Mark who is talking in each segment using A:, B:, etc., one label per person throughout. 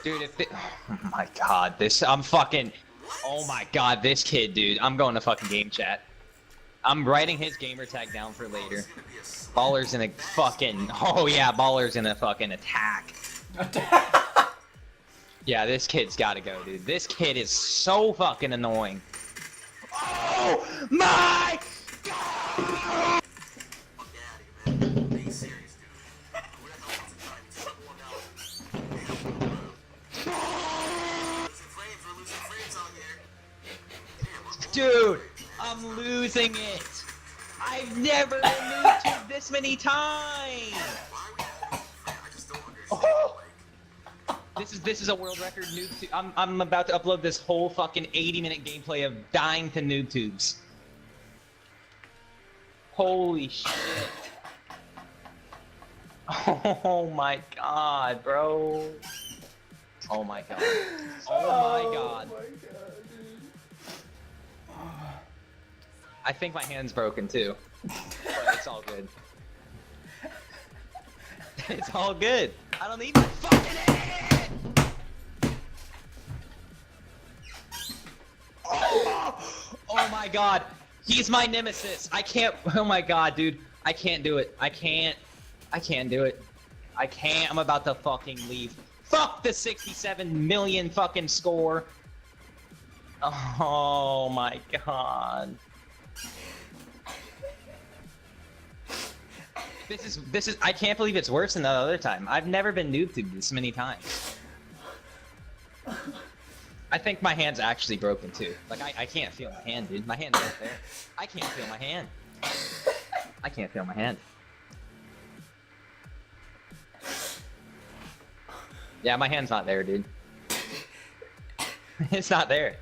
A: Dude, oh my god, oh my god, this kid, dude. I'm going to fucking game chat. I'm writing his gamer tag down for later. Baller's in a fucking, oh yeah, Baller's in a fucking attack. Yeah, this kid's gotta go, dude. This kid is so fucking annoying. Oh my god! Dude, I'm losing it. I've never been YouTube this many times. Oh. This is a world record noob. I'm about to upload this whole fucking 80-minute gameplay of dying to noob tubes. Holy shit. Oh my god, bro. Oh my god. Oh my god. I think my hand's broken too. But it's all good. It's all good. I don't need my fucking hand! Oh my god. He's my nemesis. I can't. Oh my god, dude. I can't do it. I can't do it. I can't. I'm about to fucking leave. Fuck the 67 million fucking score. Oh my god. This is I can't believe it's worse than the other time. I've never been noob tubed this many times. I think my hand's actually broken too. Like I can't feel my hand, dude. My hand's right there. I can't feel my hand. I can't feel my hand. Yeah, my hand's not there, dude. It's not there.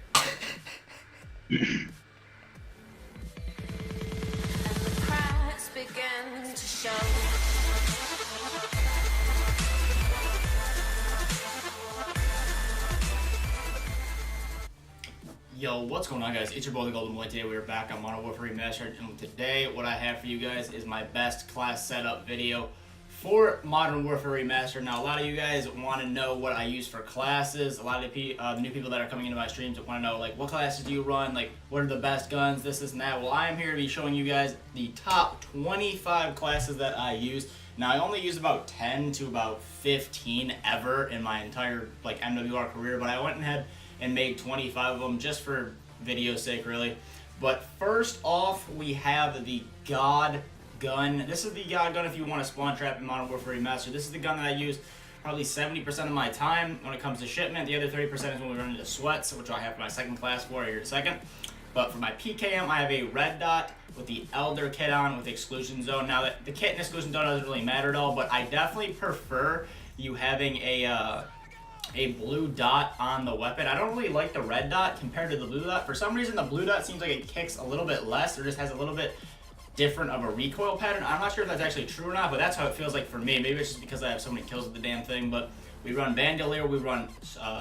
B: Yo, what's going on, guys? It's your boy the Golden Boy. Today we are back on Modern Warfare Remastered, and today what I have for you guys is my best class setup video for Modern Warfare Remastered. Now, a lot of you guys want to know what I use for classes. A lot of the new people that are coming into my streams want to know, like, what classes do you run? Like, what are the best guns? This and that. Well, I am here to be showing you guys the top 25 classes that I use. Now, I only use about 10 to about 15 ever in my entire, like, MWR career, but I went ahead and made 25 of them just for video's sake, really. But first off, we have the God gun. This is the God gun if you want to spawn trap in Modern Warfare Remastered. This is the gun that I use probably 70% of my time when it comes to shipment. The other 30% is when we run into sweats, which I have my second class for here in a second. But for my PKM, I have a red dot with the Elder kit on with Exclusion Zone. Now, the kit and Exclusion Zone doesn't really matter at all, but I definitely prefer you having a blue dot on the weapon. I don't really like the red dot compared to the blue dot. For some reason, the blue dot seems like it kicks a little bit less or just has a little bit different of a recoil pattern. I'm not sure if that's actually true or not, but that's how it feels like for me. Maybe it's just because I have so many kills with the damn thing, but we run Bandolier, we run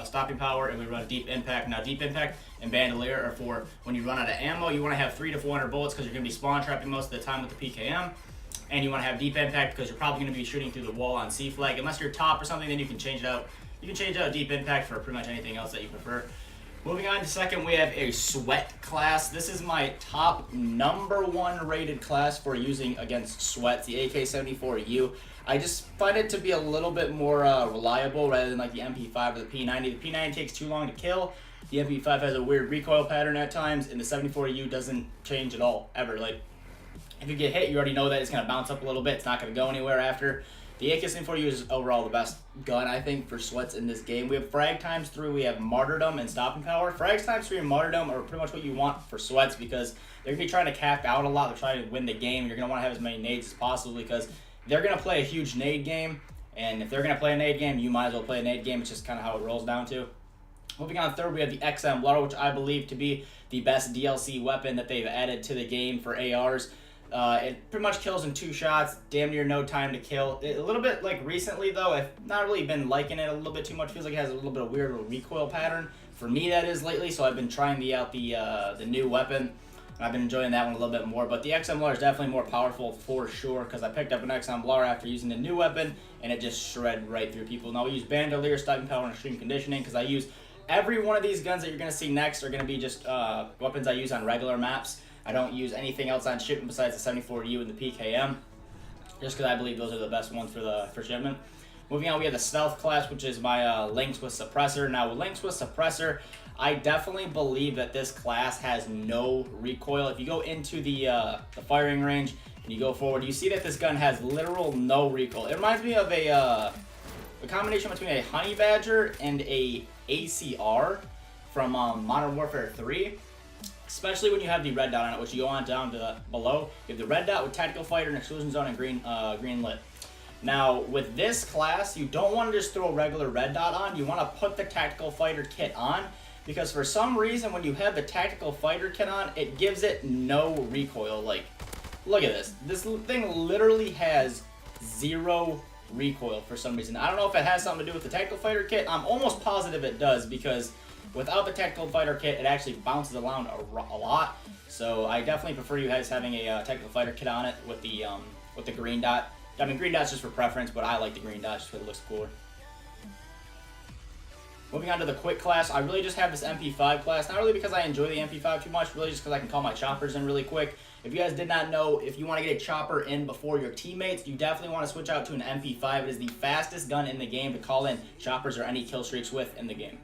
B: Stopping Power, and we run Deep Impact. Now, Deep Impact and Bandolier are for when you run out of ammo. You want to have 300 to 400 bullets because you're going to be spawn trapping most of the time with the PKM. And you want to have Deep Impact because you're probably going to be shooting through the wall on C-Flag. Unless you're top or something, then you can change it out. You can change out Deep Impact for pretty much anything else that you prefer. Moving on to second, we have a Sweat class. This is my top #1 rated class for using against sweats, the AK-74U. I just find it to be a little bit more reliable rather than like the MP5 or the P90. The P90 takes too long to kill. The MP5 has a weird recoil pattern at times, and the 74U doesn't change at all, ever. Like, if you get hit, you already know that it's going to bounce up a little bit. It's not going to go anywhere after. The AK-74U is overall the best gun, I think, for sweats in this game. We have Frag times 3, we have Martyrdom, and Stopping Power. Frags times 3 and Martyrdom are pretty much what you want for sweats because they're going to be trying to cap out a lot. They're trying to win the game. You're going to want to have as many nades as possible because they're going to play a huge nade game. And if they're going to play a nade game, you might as well play a nade game. It's just kind of how it rolls down to. Moving on third, we have the XM Blotter, which I believe to be the best DLC weapon that they've added to the game for ARs. It pretty much kills in 2 shots, damn near no time to kill. A little bit like recently though, I've not really been liking it a little bit too much. Feels like it has a little bit of weird recoil pattern. For me that is lately, so I've been trying out the new weapon. And I've been enjoying that one a little bit more. But the XMLR is definitely more powerful for sure, because I picked up an XMLR after using the new weapon, and it just shredded right through people. Now we use Bandolier, Stopping Power, and Extreme Conditioning, because I use every one of these guns that you're going to see next are going to be just weapons I use on regular maps. I don't use anything else on shipment besides the 74U and the PKM, just because I believe those are the best ones for shipment. Moving on, we have the Stealth class, which is my Lynx with Suppressor. Now, with Lynx with Suppressor, I definitely believe that this class has no recoil. If you go into the firing range and you go forward, you see that this gun has literal no recoil. It reminds me of a combination between a Honey Badger and a ACR from Modern Warfare 3. Especially when you have the red dot on it, which you go on down to below. You have the red dot with Tactical Fighter and Exclusion Zone and green lit. Now, with this class, you don't want to just throw a regular red dot on. You want to put the Tactical Fighter kit on, because for some reason, when you have the Tactical Fighter kit on, it gives it no recoil. Like, look at this. This thing literally has 0 recoil for some reason. I don't know if it has something to do with the Tactical Fighter kit. I'm almost positive it does, because without the Tactical Fighter kit, it actually bounces around a lot. So I definitely prefer you guys having a Tactical Fighter kit on it with the green dot. I mean, green dot's just for preference, but I like the green dot just because it looks cooler. Moving on to the Quick class, I really just have this MP5 class. Not really because I enjoy the MP5 too much, really just because I can call my choppers in really quick. If you guys did not know, if you want to get a chopper in before your teammates, you definitely want to switch out to an MP5. It is the fastest gun in the game to call in choppers or any kill streaks with in the game.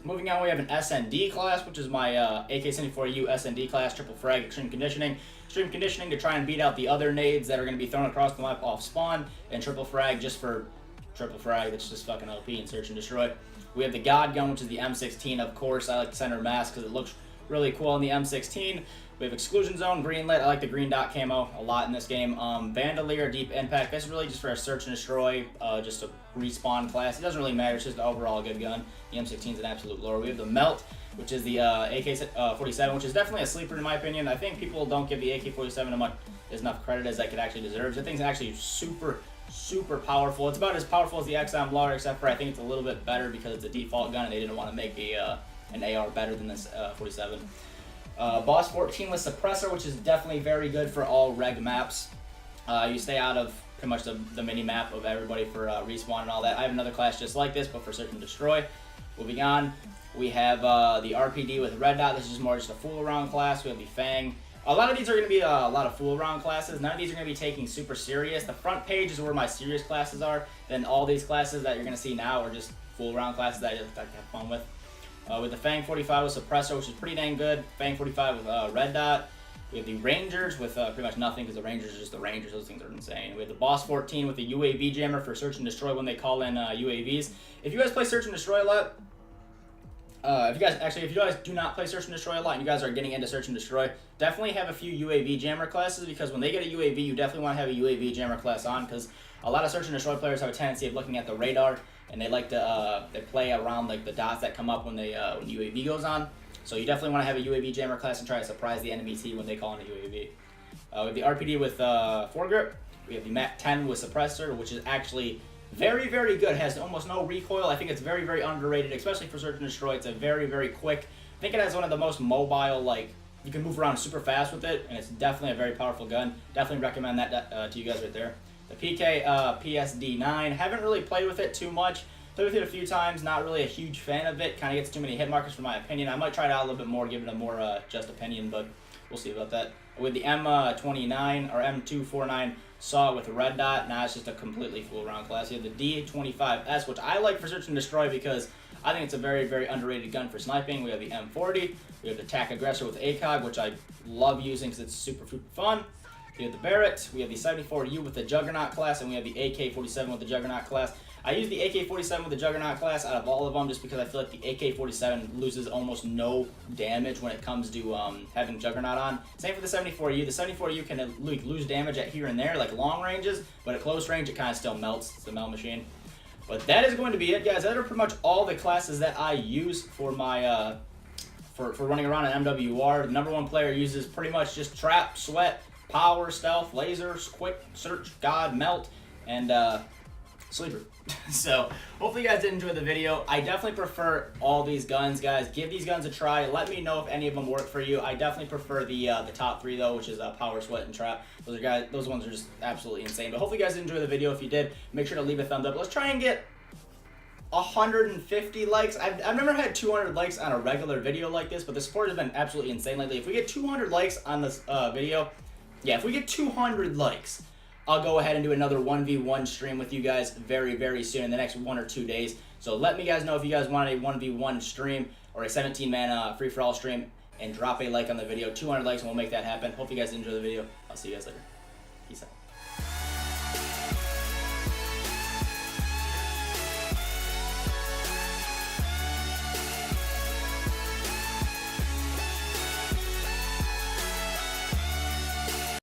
B: Moving on, we have an SND class, which is my AK-74U SND class, triple frag, extreme conditioning. Extreme conditioning to try and beat out the other nades that are going to be thrown across the map off spawn, and triple frag just for triple frag, that's just fucking OP and search and destroy. We have the God gun, which is the M16, of course. I like the center mask because it looks really cool on the M16. We have Exclusion Zone, green lit. I like the green dot camo a lot in this game. Bandolier, deep impact. This is really just for a search and destroy, just a respawn class. It doesn't really matter. It's just an overall good gun. The M16 is an absolute lore. We have the Melt, which is the AK-47, which is definitely a sleeper in my opinion. I think people don't give the AK-47 as enough credit as it actually deserves. The thing's actually super powerful. It's about as powerful as the XMLR, except for I think it's a little bit better because it's a default gun and they didn't want to make an AR better than this 47. Boss 14 with Suppressor, which is definitely very good for all reg maps. You stay out of pretty much the mini map of everybody for respawn and all that. I have another class just like this, but for search and destroy. Moving on, we have the RPD with Red Dot. This is more just a fool around class. We have the Fang. A lot of these are going to be a lot of fool around classes. None of these are going to be taking super serious. The front page is where my serious classes are. Then all these classes that you're going to see now are just fool around classes that I just like to have fun with. With the Fang 45 with Suppressor, which is pretty dang good. Fang 45 with Red Dot. We have the Rangers with pretty much nothing because the Rangers are just the Rangers. Those things are insane. We have the Boss 14 with the UAV jammer for search and destroy when they call in UAVs. If you guys play search and destroy a lot, if you guys do not play search and destroy a lot and you guys are getting into search and destroy, definitely have a few UAV jammer classes, because when they get a UAV, you definitely want to have a UAV jammer class on, because a lot of search and destroy players have a tendency of looking at the radar and they like to they play around like the dots that come up when when UAV goes on. So you definitely want to have a UAV jammer class and try to surprise the enemy team when they call in a UAV. We have the RPD with foregrip. We have the MAC 10 with Suppressor, which is actually very good. It has almost no recoil. I think it's very underrated, especially for search and destroy. It's a very quick. I think it has one of the most mobile, like, you can move around super fast with it, and it's definitely a very powerful gun. Definitely recommend that to you guys right there. The PK PSD9. Haven't really played with it too much. Played with it a few times. Not really a huge fan of it. Kind of gets too many hit markers for my opinion. I might try it out a little bit more, give it a more just opinion, but we'll see about that. With the M29 or M249 saw with Red Dot, now it's just a completely fool around class. You have the D25S, which I like for search and destroy because I think it's a very underrated gun for sniping. We have the M40. We have the TAC Aggressor with ACOG, which I love using because it's super fun. We have the Barrett. We have the 74U with the Juggernaut class, and we have the AK-47 with the Juggernaut class. I use the AK-47 with the Juggernaut class out of all of them just because I feel like the AK-47 loses almost no damage when it comes to having Juggernaut on. Same for the 74U. The 74U can lose damage at here and there, like long ranges, but at close range it kind of still melts. It's the melt machine. But that is going to be it, guys. That are pretty much all the classes that I use for my for running around an MWR. The #1 player uses pretty much just Trap, Sweat, Power, Stealth, Lasers, Quick, Search, God, Melt, and sleeper. So hopefully you guys did enjoy the video. I definitely prefer all these guns, guys. Give these guns a try. Let me know if any of them work for you. I definitely prefer the top 3 though, which is Power, Sweat, and Trap. Those ones are just absolutely insane. But hopefully you guys did enjoy the video. If you did, make sure to leave a thumbs up. Let's try and get 150 likes. I've never had 200 likes on a regular video like this, but the support has been absolutely insane lately. If we get 200 likes on this video, yeah, if we get 200 likes, I'll go ahead and do another 1v1 stream with you guys very, very soon in the next 1 or 2 days. So let me guys know if you guys want a 1v1 stream or a 17-man free-for-all stream, and drop a like on the video. 200 likes and we'll make that happen. Hope you guys enjoy the video. I'll see you guys later. Peace out.